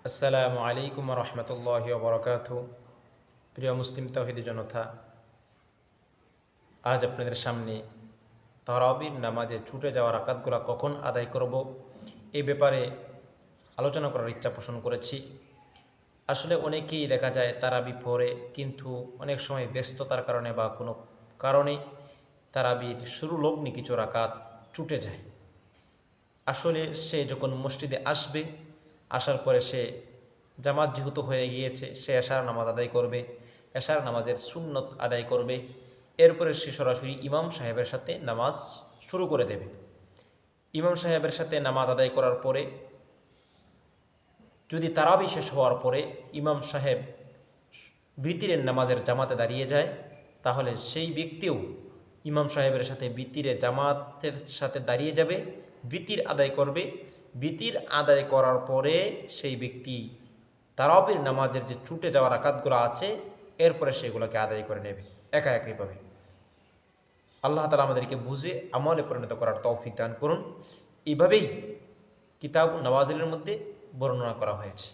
আসসালামু আলাইকুম রহমতুল্লাহ বরকাত। প্রিয় মুসলিম তাওহীদি জনতা, আজ আপনাদের সামনে তারাবির নামাজে ছুটে যাওয়া রাকাতগুলো কখন আদায় করব এই ব্যাপারে আলোচনা করার ইচ্ছা পোষণ করেছি। আসলে অনেকেই দেখা যায় তারাবি পড়ে, কিন্তু অনেক সময় ব্যস্ততার কারণে বা কোনো কারণে তারাবির শুরু লগ্নে কিছু রাকাত ছুটে যায়। আসলে সে যখন মসজিদে আসবে, আসার পরে সে জামাত যেহেতু হয়ে গিয়েছে, সে এশার নামাজ আদায় করবে, এশার নামাজের সুন্নত আদায় করবে, এরপরে সে সরাসরি ইমাম সাহেবের সাথে নামাজ শুরু করে দেবে। ইমাম সাহেবের সাথে নামাজ আদায় করার পরে যদি তারাবি শেষ হওয়ার পরে ইমাম সাহেব বিতিরের নামাজের জামাতে দাঁড়িয়ে যায়, তাহলে সেই ব্যক্তিও ইমাম সাহেবের সাথে বিতিরে জামাতের সাথে দাঁড়িয়ে যাবে, বিতির আদায় করবে। বিতির আদায় করার পরে সেই ব্যক্তি তারাবির নামাজের যে ছুটে যাওয়ার রাকাতগুলো আছে, এরপরে সেগুলোকে আদায় করে নেবে একা একইভাবে। আল্লাহ তাআলা আমাদেরকে বুঝে আমলে পরিণত করার তৌফিক দান করুন। এইভাবেই কিতাব নওয়াজিলের মধ্যে বর্ণনা করা হয়েছে।